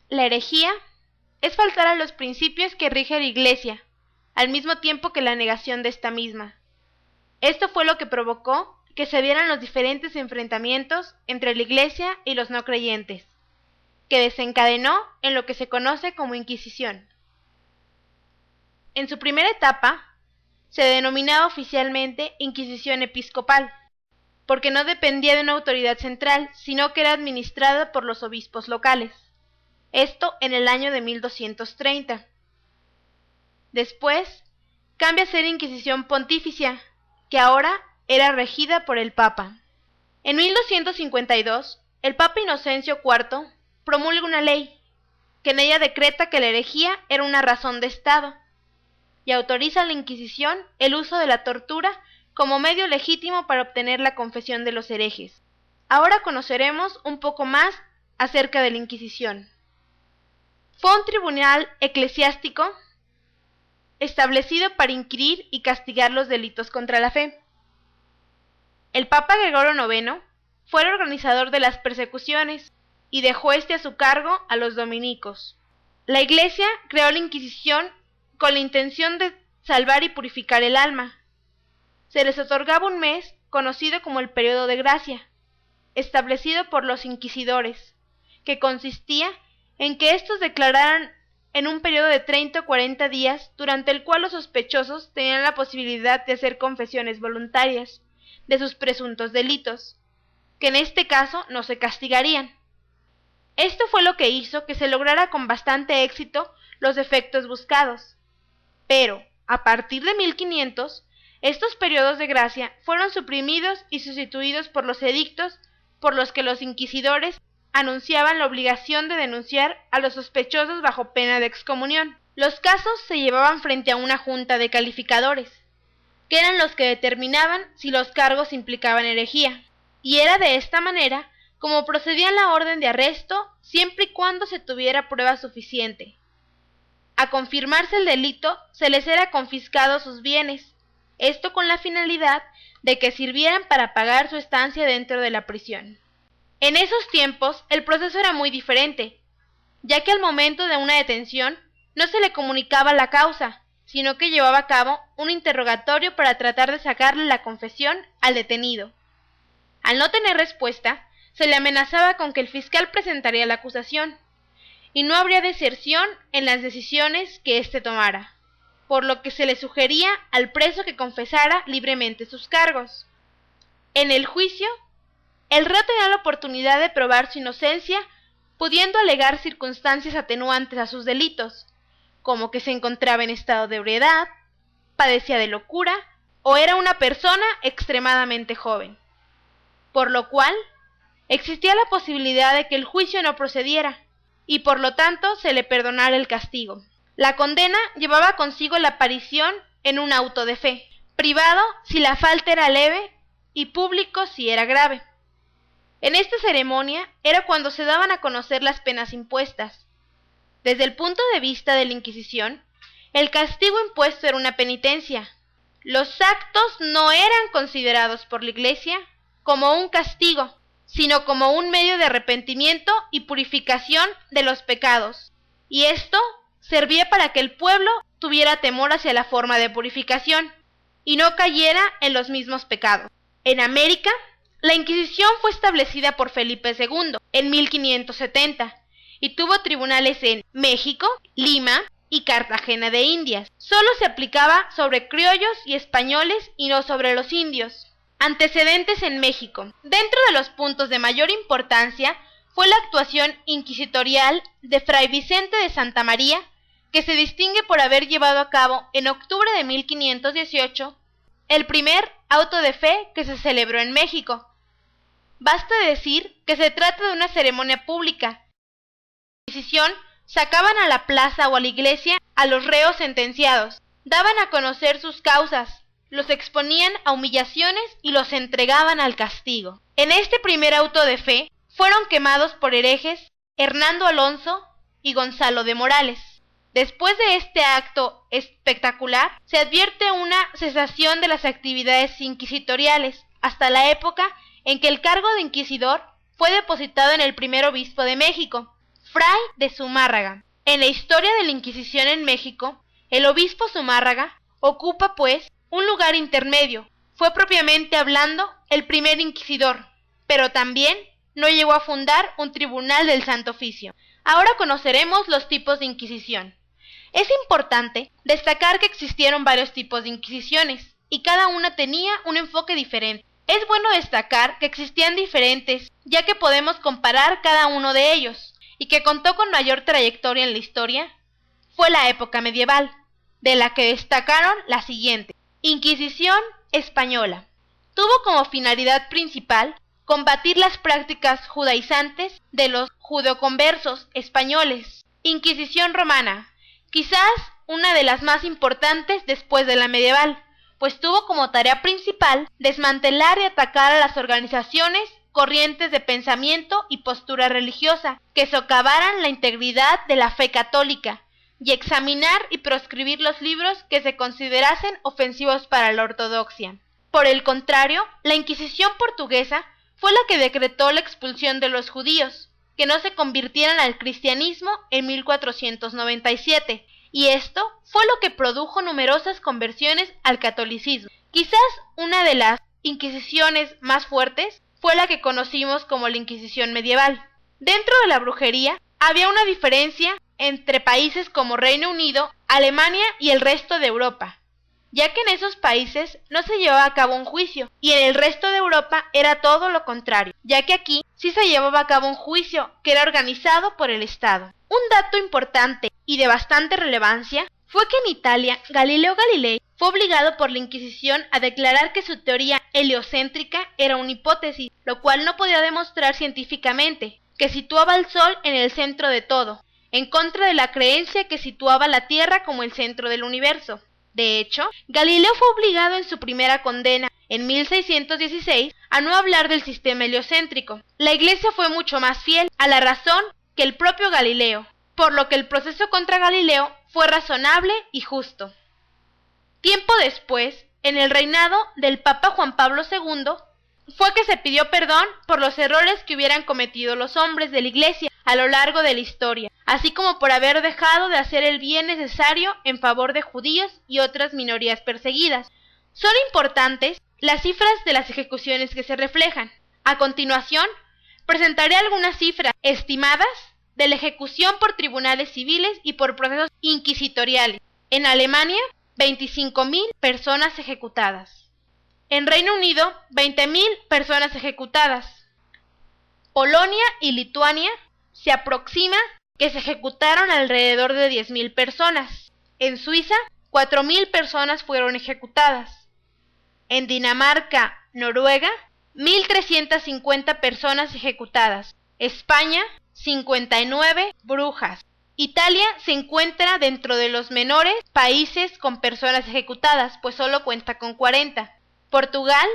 La herejía es faltar a los principios que rige la Iglesia, al mismo tiempo que la negación de esta misma. Esto fue lo que provocó que se dieran los diferentes enfrentamientos entre la Iglesia y los no creyentes, que desencadenó en lo que se conoce como Inquisición. En su primera etapa, se denominaba oficialmente Inquisición Episcopal, porque no dependía de una autoridad central, sino que era administrada por los obispos locales. Esto en el año de 1230. Después, cambia a ser Inquisición Pontificia, que ahora era regida por el Papa. En 1252, el Papa Inocencio IV promulga una ley, que en ella decreta que la herejía era una razón de Estado, y autoriza a la Inquisición el uso de la tortura como medio legítimo para obtener la confesión de los herejes. Ahora conoceremos un poco más acerca de la Inquisición. Fue un tribunal eclesiástico establecido para inquirir y castigar los delitos contra la fe. El Papa Gregorio IX fue el organizador de las persecuciones y dejó a su cargo a los dominicos. La Iglesia creó la Inquisición con la intención de salvar y purificar el alma. Se les otorgaba un mes conocido como el Período de Gracia, establecido por los inquisidores, que consistía en que estos declararan en un periodo de 30 o 40 días, durante el cual los sospechosos tenían la posibilidad de hacer confesiones voluntarias de sus presuntos delitos, que en este caso no se castigarían. Esto fue lo que hizo que se lograra con bastante éxito los efectos buscados. Pero, a partir de 1500, estos periodos de gracia fueron suprimidos y sustituidos por los edictos por los que los inquisidores anunciaban la obligación de denunciar a los sospechosos bajo pena de excomunión. Los casos se llevaban frente a una junta de calificadores, que eran los que determinaban si los cargos implicaban herejía, y era de esta manera como procedía la orden de arresto siempre y cuando se tuviera prueba suficiente. A confirmarse el delito, se les era confiscado sus bienes, esto con la finalidad de que sirvieran para pagar su estancia dentro de la prisión. En esos tiempos, el proceso era muy diferente, ya que al momento de una detención no se le comunicaba la causa, sino que llevaba a cabo un interrogatorio para tratar de sacarle la confesión al detenido. Al no tener respuesta, se le amenazaba con que el fiscal presentaría la acusación, y no habría deserción en las decisiones que éste tomara, por lo que se le sugería al preso que confesara libremente sus cargos. En el juicio, el reo tenía la oportunidad de probar su inocencia, pudiendo alegar circunstancias atenuantes a sus delitos, como que se encontraba en estado de ebriedad, padecía de locura o era una persona extremadamente joven, por lo cual existía la posibilidad de que el juicio no procediera y por lo tanto se le perdonara el castigo. La condena llevaba consigo la aparición en un auto de fe, privado si la falta era leve y público si era grave. En esta ceremonia era cuando se daban a conocer las penas impuestas. Desde el punto de vista de la Inquisición, el castigo impuesto era una penitencia. Los actos no eran considerados por la Iglesia como un castigo, sino como un medio de arrepentimiento y purificación de los pecados, y esto servía para que el pueblo tuviera temor hacia la forma de purificación y no cayera en los mismos pecados. En América, la Inquisición fue establecida por Felipe II en 1570 y tuvo tribunales en México, Lima y Cartagena de Indias. Solo se aplicaba sobre criollos y españoles y no sobre los indios. Antecedentes en México. Dentro de los puntos de mayor importancia fue la actuación inquisitorial de Fray Vicente de Santa María, que se distingue por haber llevado a cabo en octubre de 1518 el primer auto de fe que se celebró en México. Basta decir que se trata de una ceremonia pública. La Inquisición sacaban a la plaza o a la iglesia a los reos sentenciados, daban a conocer sus causas, los exponían a humillaciones y los entregaban al castigo. En este primer auto de fe fueron quemados por herejes Hernando Alonso y Gonzalo de Morales. Después de este acto espectacular, se advierte una cesación de las actividades inquisitoriales hasta la época en que el cargo de inquisidor fue depositado en el primer obispo de México, Fray de Zumárraga. En la historia de la Inquisición en México, el obispo Zumárraga ocupa, pues, un lugar intermedio. Fue propiamente hablando el primer inquisidor, pero también no llegó a fundar un tribunal del Santo Oficio. Ahora conoceremos los tipos de Inquisición. Es importante destacar que existieron varios tipos de inquisiciones, y cada una tenía un enfoque diferente. Es bueno destacar que existían diferentes, ya que podemos comparar cada uno de ellos, y que contó con mayor trayectoria en la historia fue la época medieval, de la que destacaron la siguiente. Inquisición española. Tuvo como finalidad principal combatir las prácticas judaizantes de los judeoconversos españoles. Inquisición romana. Quizás una de las más importantes después de la medieval, pues tuvo como tarea principal desmantelar y atacar a las organizaciones, corrientes de pensamiento y postura religiosa que socavaran la integridad de la fe católica, y examinar y proscribir los libros que se considerasen ofensivos para la ortodoxia. Por el contrario, la Inquisición portuguesa fue la que decretó la expulsión de los judíos, que no se convirtieran al cristianismo en 1497, y esto fue lo que produjo numerosas conversiones al catolicismo. Quizás una de las inquisiciones más fuertes fue la que conocimos como la Inquisición medieval. Dentro de la brujería había una diferencia entre países como Reino Unido, Alemania y el resto de Europa, ya que en esos países no se llevaba a cabo un juicio, y en el resto de Europa era todo lo contrario, ya que aquí sí se llevaba a cabo un juicio que era organizado por el Estado. Un dato importante y de bastante relevancia fue que en Italia Galileo Galilei fue obligado por la Inquisición a declarar que su teoría heliocéntrica era una hipótesis, lo cual no podía demostrar científicamente, que situaba al Sol en el centro de todo, en contra de la creencia que situaba la Tierra como el centro del universo. De hecho, Galileo fue obligado en su primera condena, en 1616, a no hablar del sistema heliocéntrico. La Iglesia fue mucho más fiel a la razón que el propio Galileo, por lo que el proceso contra Galileo fue razonable y justo. Tiempo después, en el reinado del Papa Juan Pablo II, fue que se pidió perdón por los errores que hubieran cometido los hombres de la Iglesia a lo largo de la historia, así como por haber dejado de hacer el bien necesario en favor de judíos y otras minorías perseguidas. Son importantes las cifras de las ejecuciones que se reflejan. A continuación, presentaré algunas cifras estimadas de la ejecución por tribunales civiles y por procesos inquisitoriales. En Alemania, 25.000 personas ejecutadas. En Reino Unido, 20.000 personas ejecutadas. Polonia y Lituania se aproxima que se ejecutaron alrededor de 10.000 personas. En Suiza, 4.000 personas fueron ejecutadas. En Dinamarca, Noruega, 1.350 personas ejecutadas. España, 59 brujas. Italia se encuentra dentro de los menores países con personas ejecutadas, pues solo cuenta con 40. Portugal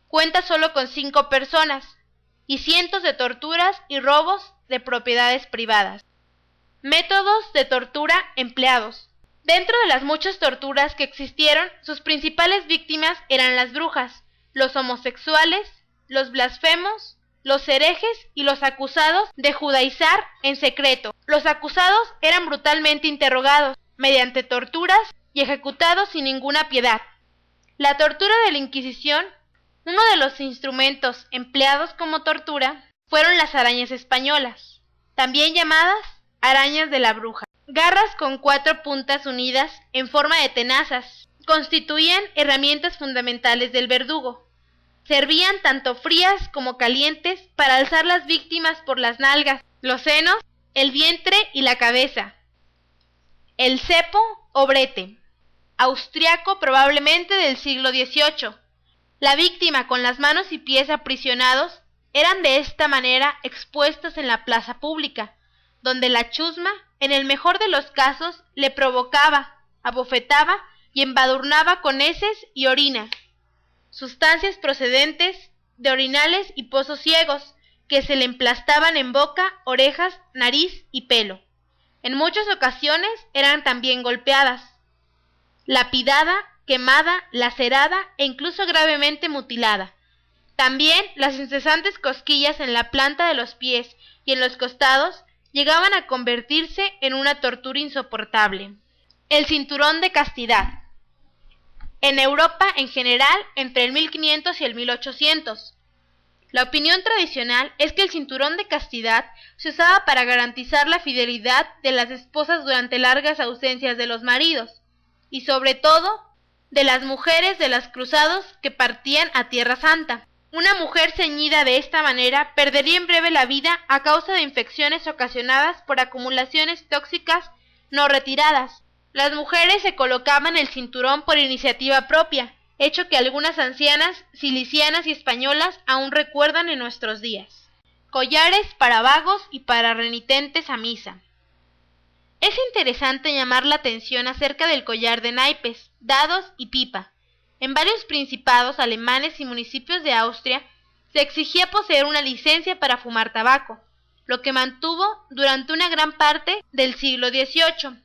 cuenta solo con 5 personas y cientos de torturas y robos de propiedades privadas. Métodos de tortura empleados. Dentro de las muchas torturas que existieron, sus principales víctimas eran las brujas, los homosexuales, los blasfemos, los herejes y los acusados de judaizar en secreto. Los acusados eran brutalmente interrogados mediante torturas y ejecutados sin ninguna piedad. La tortura de la Inquisición, uno de los instrumentos empleados como tortura, fueron las arañas españolas, también llamadas arañas de la bruja. Garras con 4 puntas unidas en forma de tenazas constituían herramientas fundamentales del verdugo. Servían tanto frías como calientes para alzar las víctimas por las nalgas, los senos, el vientre y la cabeza. El cepo o brete, austriaco probablemente del siglo XVIII. La víctima con las manos y pies aprisionados eran de esta manera expuestas en la plaza pública, donde la chusma, en el mejor de los casos, le provocaba, abofetaba y embadurnaba con heces y orina, sustancias procedentes de orinales y pozos ciegos que se le emplastaban en boca, orejas, nariz y pelo. En muchas ocasiones eran también golpeadas, lapidada, quemada, lacerada e incluso gravemente mutilada. También las incesantes cosquillas en la planta de los pies y en los costados llegaban a convertirse en una tortura insoportable. El cinturón de castidad. En Europa en general entre el 1500 y el 1800. La opinión tradicional es que el cinturón de castidad se usaba para garantizar la fidelidad de las esposas durante largas ausencias de los maridos, y sobre todo de las mujeres de los cruzados que partían a Tierra Santa. Una mujer ceñida de esta manera perdería en breve la vida a causa de infecciones ocasionadas por acumulaciones tóxicas no retiradas. Las mujeres se colocaban el cinturón por iniciativa propia, hecho que algunas ancianas cilicianas y españolas aún recuerdan en nuestros días. Collares para vagos y para renitentes a misa. Es interesante llamar la atención acerca del collar de naipes, dados y pipa. En varios principados alemanes y municipios de Austria se exigía poseer una licencia para fumar tabaco, lo que mantuvo durante una gran parte del siglo XVIII.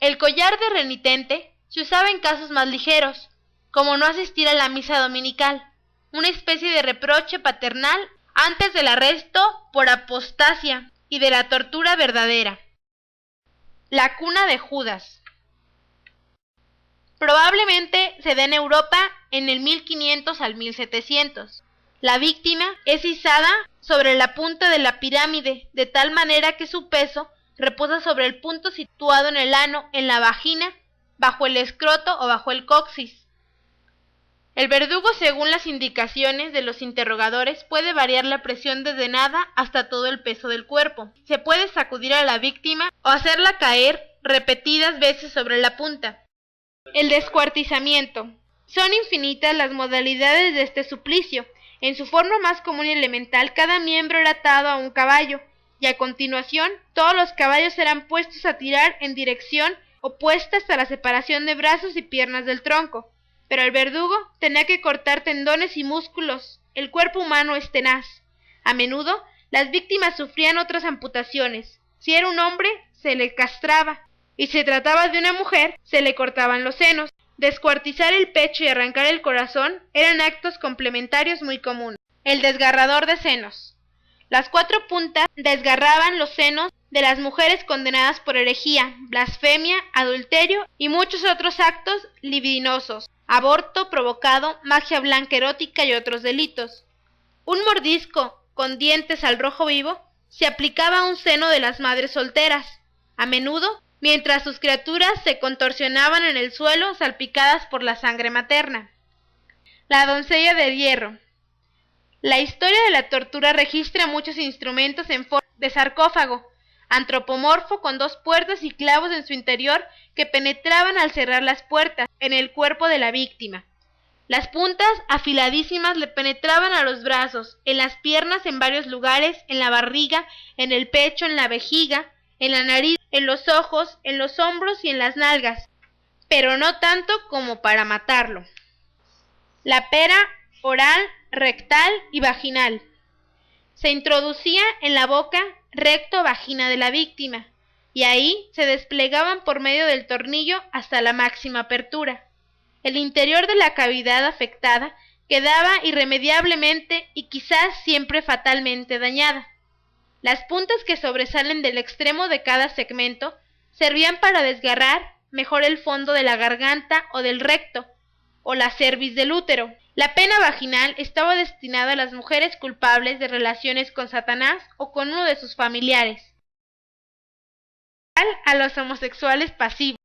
El collar de renitente se usaba en casos más ligeros, como no asistir a la misa dominical, una especie de reproche paternal antes del arresto por apostasia y de la tortura verdadera. La cuna de Judas. Probablemente se da en Europa en el 1500 al 1700. La víctima es izada sobre la punta de la pirámide, de tal manera que su peso reposa sobre el punto situado en el ano, en la vagina, bajo el escroto o bajo el coxis. El verdugo, según las indicaciones de los interrogadores, puede variar la presión desde nada hasta todo el peso del cuerpo. Se puede sacudir a la víctima o hacerla caer repetidas veces sobre la punta. El descuartizamiento. Son infinitas las modalidades de este suplicio. En su forma más común y elemental, cada miembro era atado a un caballo, y a continuación todos los caballos eran puestos a tirar en dirección opuesta hasta la separación de brazos y piernas del tronco. Pero el verdugo tenía que cortar tendones y músculos. El cuerpo humano es tenaz. A menudo las víctimas sufrían otras amputaciones. Si era un hombre, se le castraba, y si se trataba de una mujer, se le cortaban los senos. Descuartizar el pecho y arrancar el corazón eran actos complementarios muy comunes. El desgarrador de senos. Las 4 puntas desgarraban los senos de las mujeres condenadas por herejía, blasfemia, adulterio y muchos otros actos libidinosos, aborto provocado, magia blanca erótica y otros delitos. Un mordisco con dientes al rojo vivo se aplicaba a un seno de las madres solteras, a menudo mientras sus criaturas se contorsionaban en el suelo salpicadas por la sangre materna. La doncella de hierro. La historia de la tortura registra muchos instrumentos en forma de sarcófago, antropomorfo con 2 puertas y clavos en su interior que penetraban al cerrar las puertas en el cuerpo de la víctima. Las puntas afiladísimas le penetraban a los brazos, en las piernas en varios lugares, en la barriga, en el pecho, en la vejiga, en la nariz, en los ojos, en los hombros y en las nalgas, pero no tanto como para matarlo. La pera oral, rectal y vaginal. Se introducía en la boca recto-vagina de la víctima, y ahí se desplegaban por medio del tornillo hasta la máxima apertura. El interior de la cavidad afectada quedaba irremediablemente y quizás siempre fatalmente dañada. Las puntas que sobresalen del extremo de cada segmento servían para desgarrar mejor el fondo de la garganta o del recto, o la cerviz del útero. La pena vaginal estaba destinada a las mujeres culpables de relaciones con Satanás o con uno de sus familiares. A los homosexuales pasivos.